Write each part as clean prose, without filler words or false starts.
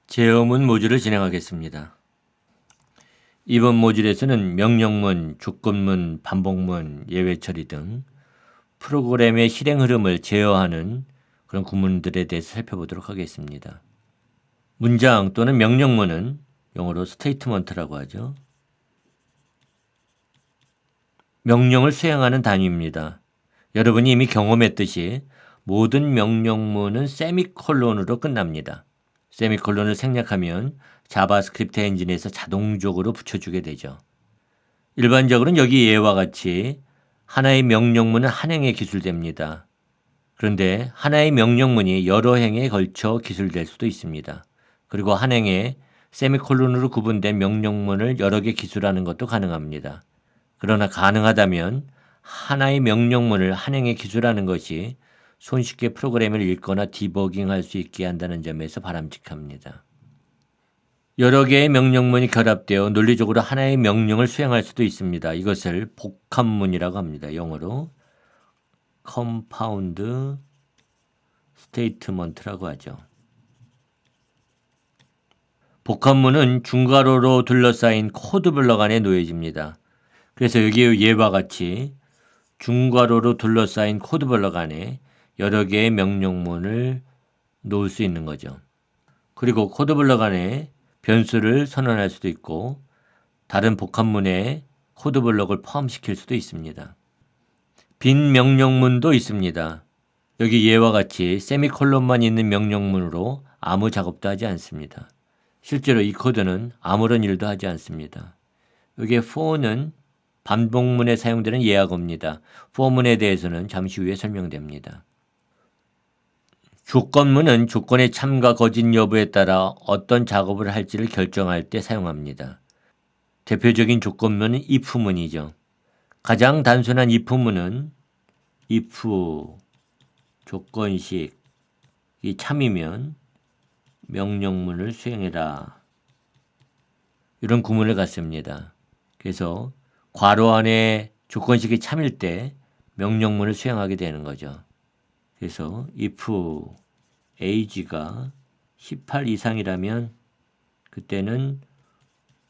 제어문 모듈을 진행하겠습니다. 이번 모듈에서는 명령문, 조건문, 반복문, 예외 처리 등 프로그램의 실행 흐름을 제어하는 그런 구문들에 대해서 살펴보도록 하겠습니다. 문장 또는 명령문은 영어로 스테이트먼트라고 하죠. 명령을 수행하는 단위입니다. 여러분이 이미 경험했듯이 모든 명령문은 세미콜론으로 끝납니다. 세미콜론을 생략하면 자바스크립트 엔진에서 자동적으로 붙여주게 되죠. 일반적으로는 여기 예와 같이 하나의 명령문은 한 행에 기술됩니다. 그런데 하나의 명령문이 여러 행에 걸쳐 기술될 수도 있습니다. 그리고 한 행에 세미콜론으로 구분된 명령문을 여러 개 기술하는 것도 가능합니다. 그러나 가능하다면 하나의 명령문을 한 행에 기술하는 것이 손쉽게 프로그램을 읽거나 디버깅할 수 있게 한다는 점에서 바람직합니다. 여러 개의 명령문이 결합되어 논리적으로 하나의 명령을 수행할 수도 있습니다. 이것을 복합문이라고 합니다. 영어로 compound statement라고 하죠. 복합문은 중괄호로 둘러싸인 코드 블럭 안에 놓여집니다. 그래서 여기 예와 같이 중괄호로 둘러싸인 코드 블럭 안에 여러 개의 명령문을 놓을 수 있는 거죠. 그리고 코드 블럭 안에 변수를 선언할 수도 있고 다른 복합문에 코드 블럭을 포함시킬 수도 있습니다. 빈 명령문도 있습니다. 여기 예와 같이 세미콜론만 있는 명령문으로 아무 작업도 하지 않습니다. 실제로 이 코드는 아무런 일도 하지 않습니다. 여기 for는 반복문에 사용되는 예약어입니다. for문에 대해서는 잠시 후에 설명됩니다. 조건문은 조건의 참과 거짓 여부에 따라 어떤 작업을 할지를 결정할 때 사용합니다. 대표적인 조건문은 if문이죠. 가장 단순한 if문은 if 조건식이 참이면 명령문을 수행해라. 이런 구문을 갖습니다. 그래서 괄호 안에 조건식이 참일 때 명령문을 수행하게 되는 거죠. 그래서 if age가 18 이상이라면 그때는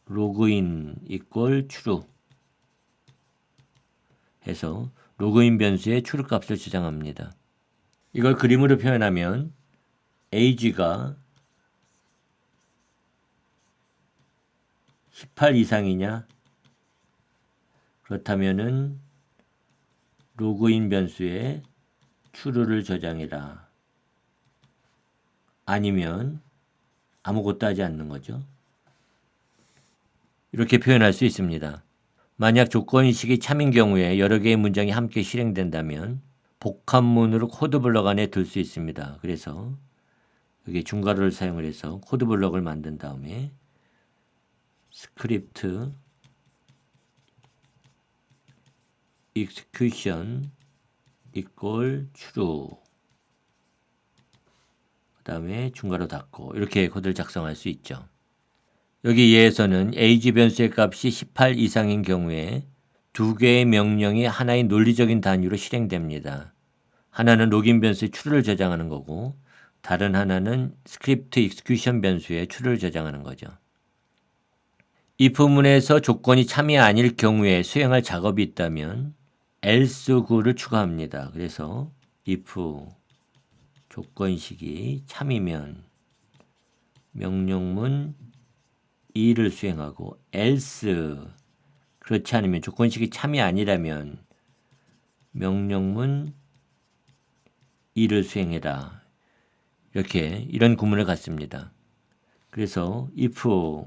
로그인 equal true 해서 로그인 변수의 true 값을 저장합니다. 이걸 그림으로 표현하면 age가 18 이상이냐? 그렇다면은 로그인 변수에 true를 저장해라. 아니면 아무것도 하지 않는 거죠. 이렇게 표현할 수 있습니다. 만약 조건식이 참인 경우에 여러 개의 문장이 함께 실행된다면 복합문으로 코드 블럭 안에 둘 수 있습니다. 그래서 여기 중괄호를 사용을 해서 코드 블럭을 만든 다음에 스크립트 execution equal true 그 다음에 중괄호 닫고 이렇게 코드를 작성할 수 있죠. 여기 예에서는 age 변수의 값이 18 이상인 경우에 두 개의 명령이 하나의 논리적인 단위로 실행됩니다. 하나는 로그인 변수에 true를 저장하는 거고 다른 하나는 스크립트 execution 변수에 true를 저장하는 거죠. if문에서 조건이 참이 아닐 경우에 수행할 작업이 있다면 else 구를 추가합니다. 그래서 if 조건식이 참이면 명령문 2를 수행하고 else 그렇지 않으면 조건식이 참이 아니라면 명령문 2를 수행해라. 이렇게 이런 구문을 갖습니다. 그래서 if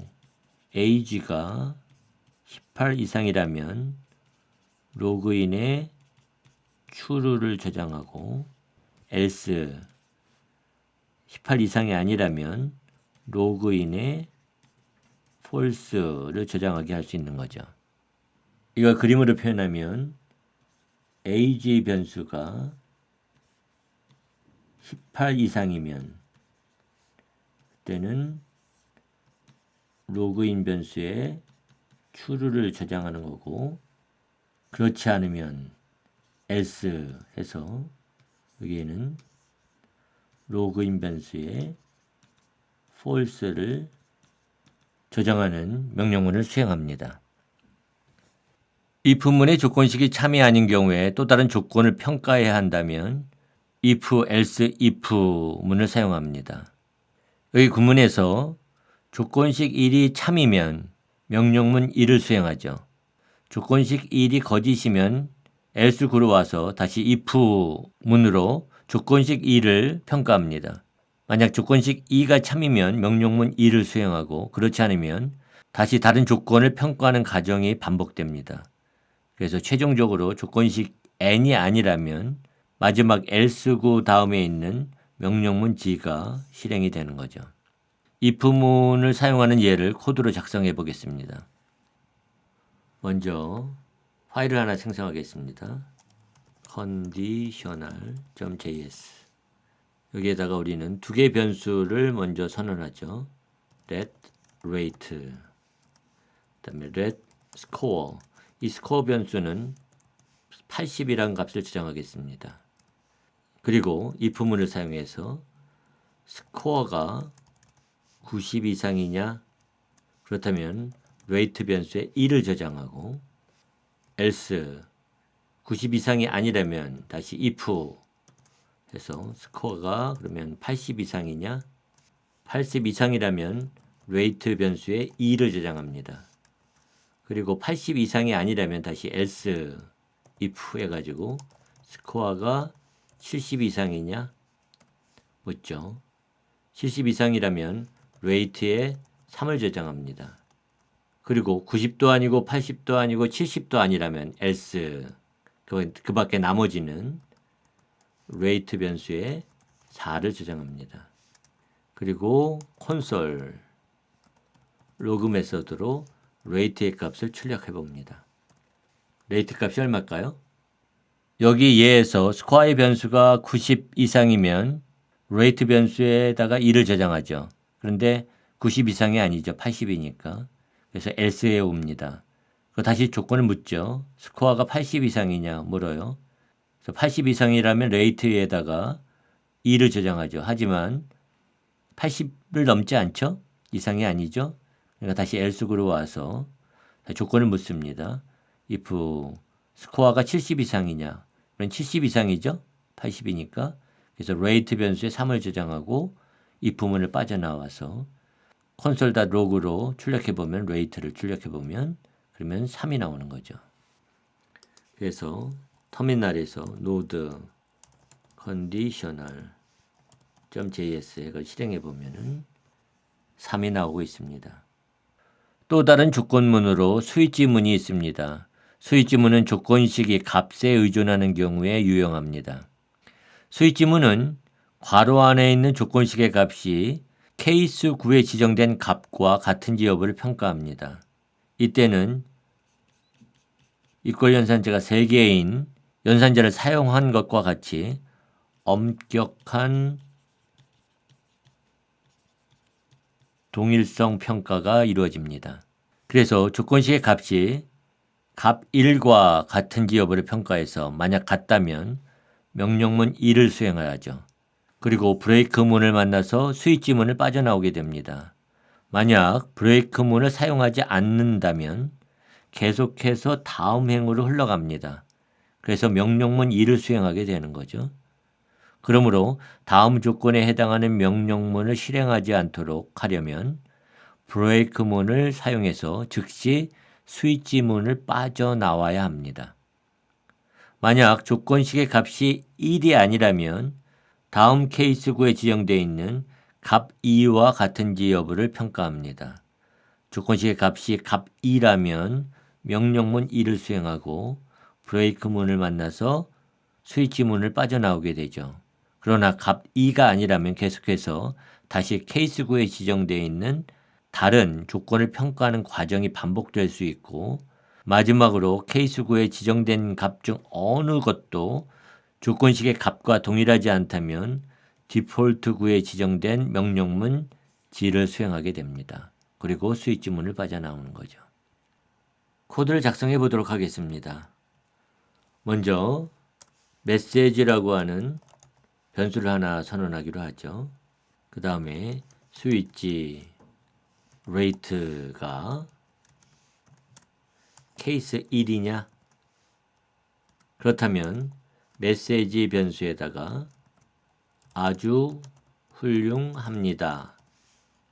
age가 18 이상이라면 로그인에 true를 저장하고 else 18 이상이 아니라면 로그인에 false를 저장하게 할 수 있는 거죠. 이걸 그림으로 표현하면 age 변수가 18 이상이면 그때는 로그인 변수에 true를 저장하는 거고 그렇지 않으면 else 해서 여기에는 로그인 변수에 false를 저장하는 명령문을 수행합니다. if문의 조건식이 참이 아닌 경우에 또 다른 조건을 평가해야 한다면 if, else, if 문을 사용합니다. 여기 구문에서 조건식 1이 참이면 명령문 1을 수행하죠. 조건식 1이 거짓이면 else 구로 와서 다시 if 문으로 조건식 2를 평가합니다. 만약 조건식 2가 참이면 명령문 2를 수행하고 그렇지 않으면 다시 다른 조건을 평가하는 과정이 반복됩니다. 그래서 최종적으로 조건식 n이 아니라면 마지막 else 구 다음에 있는 명령문 g가 실행이 되는 거죠. if문을 사용하는 예를 코드로 작성해 보겠습니다. 먼저 파일을 하나 생성하겠습니다. conditional.js 여기에다가 우리는 두 개의 변수를 먼저 선언하죠. let rate 그다음에 let score 이 스코어 변수는 80이라는 값을 저장하겠습니다. 그리고 if문을 사용해서 스코어가 90 이상이냐 그렇다면 rate 변수에 1을 저장하고 else 90 이상이 아니라면 다시 if 해서 스코어가 그러면 80 이상이냐 80 이상이라면 rate 변수에 2를 저장합니다. 그리고 80 이상이 아니라면 다시 else if 해가지고 스코어가 70 이상이냐 묻죠. 70 이상이라면 rate에 3을 저장합니다. 그리고 90도 아니고 80도 아니고 70도 아니라면 else 그 밖에 나머지는 rate 변수에 4를 저장합니다. 그리고 콘솔 로그 메서드로 rate의 값을 출력해 봅니다. rate 값이 얼마일까요? 여기 예에서 스코어의 변수가 90 이상이면 rate 변수에다가 2를 저장하죠. 그런데 90 이상이 아니죠. 80이니까. 그래서 else에 옵니다. 다시 조건을 묻죠. 스코어가 80 이상이냐 물어요. 그래서 80 이상이라면 rate에다가 2를 저장하죠. 하지만 80을 넘지 않죠? 이상이 아니죠? 그러니까 다시 else로 와서 조건을 묻습니다. if 스코어가 70 이상이냐? 그럼 70 이상이죠? 80이니까. 그래서 rate 변수에 3을 저장하고 if문을 빠져나와서 console.log로 출력해보면 rate를 출력해보면 그러면 3이 나오는 거죠. 그래서 터미널에서 node conditional.js 이걸 실행해보면 3이 나오고 있습니다. 또 다른 조건문으로 스위치문이 있습니다. 스위치문은 조건식이 값에 의존하는 경우에 유용합니다. 스위치문은 괄호 안에 있는 조건식의 값이 케이스 9에 지정된 값과 같은지 여부를 평가합니다. 이때는 이퀄 연산자가 3개인 연산자를 사용한 것과 같이 엄격한 동일성 평가가 이루어집니다. 그래서 조건식의 값이 값 1과 같은지 여부를 평가해서 만약 같다면 명령문 2를 수행하죠. 그리고 브레이크문을 만나서 스위치문을 빠져나오게 됩니다. 만약 브레이크문을 사용하지 않는다면 계속해서 다음 행으로 흘러갑니다. 그래서 명령문 2를 수행하게 되는 거죠. 그러므로 다음 조건에 해당하는 명령문을 실행하지 않도록 하려면 브레이크문을 사용해서 즉시 스위치문을 빠져나와야 합니다. 만약 조건식의 값이 1이 아니라면 다음 케이스 9에 지정되어 있는 값 2와 같은지 여부를 평가합니다. 조건식의 값이 값 2라면 명령문 2를 수행하고 브레이크문을 만나서 스위치문을 빠져나오게 되죠. 그러나 값 2가 아니라면 계속해서 다시 케이스 9에 지정되어 있는 다른 조건을 평가하는 과정이 반복될 수 있고 마지막으로 케이스 9에 지정된 값 중 어느 것도 조건식의 값과 동일하지 않다면 디폴트 9에 지정된 명령문 G를 수행하게 됩니다. 그리고 스위치문을 빠져나오는 거죠. 코드를 작성해 보도록 하겠습니다. 먼저 메시지라고 하는 변수를 하나 선언하기로 하죠. 그 다음에 스위치 레이트가 케이스 1이냐? 그렇다면 메시지 변수에다가 아주 훌륭합니다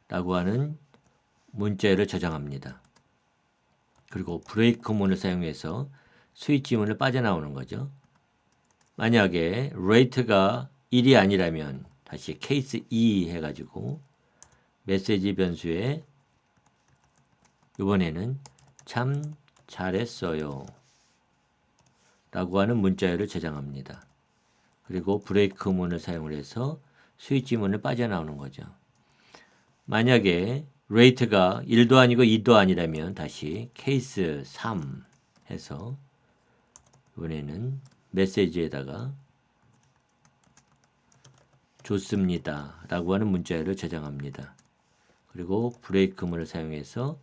라고 하는 문자열을 저장합니다. 그리고 브레이크문을 사용해서 스위치문을 빠져나오는 거죠. 만약에 레이트가 1이 아니라면 다시 케이스 2 해가지고 메시지 변수에 이번에는 참 잘했어요 라고 하는 문자열을 저장합니다. 그리고 브레이크문을 사용을 해서 스위치문을 빠져나오는 거죠. 만약에 레이트가 1도 아니고 2도 아니라면 다시 케이스 3 해서 이번에는 메시지에다가 좋습니다 라고 하는 문자열을 저장합니다. 그리고 브레이크문을 사용해서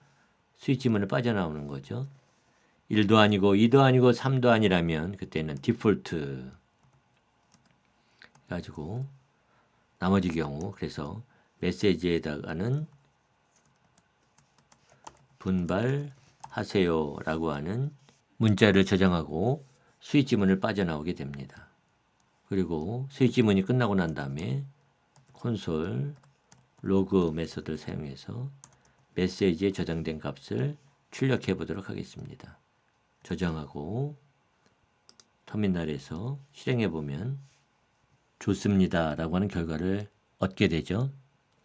스위치문을 빠져나오는 거죠. 1도 아니고 2도 아니고 3도 아니라면 그때는 디폴트 가지고 나머지 경우 그래서 메시지에다가는 분발하세요 라고 하는 문자를 저장하고 스위치문을 빠져나오게 됩니다. 그리고 스위치문이 끝나고 난 다음에 콘솔 로그 메서드를 사용해서 메시지에 저장된 값을 출력해 보도록 하겠습니다. 저장하고 터미널에서 실행해 보면 좋습니다 라고 하는 결과를 얻게 되죠.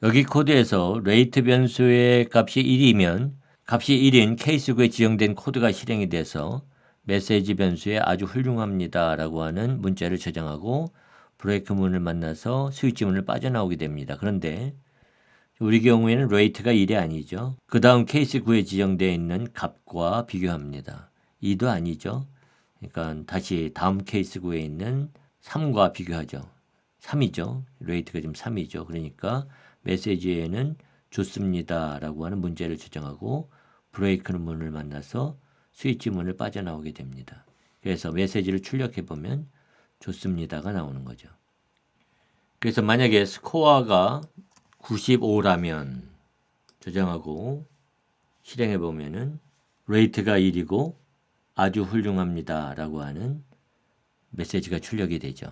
여기 코드에서 레이트 변수의 값이 1이면 값이 1인 케이스 9에 지정된 코드가 실행이 돼서 메시지 변수에 아주 훌륭합니다 라고 하는 문자를 저장하고 브레이크문을 만나서 스위치문을 빠져나오게 됩니다. 그런데 우리 경우에는 레이트가 1이 아니죠. 그 다음 케이스 9에 지정되어 있는 값과 비교합니다. 2도 아니죠. 그러니까 다시 다음 케이스 9에 있는 3과 비교하죠. 3이죠. 레이트가 지금 3이죠. 그러니까 메시지에는 좋습니다 라고 하는 문제를 저장하고 브레이크 문을 만나서 스위치 문을 빠져나오게 됩니다. 그래서 메시지를 출력해 보면 좋습니다가 나오는 거죠. 그래서 만약에 스코어가 95라면 저장하고 실행해 보면은 레이트가 1이고 아주 훌륭합니다 라고 하는 메시지가 출력이 되죠.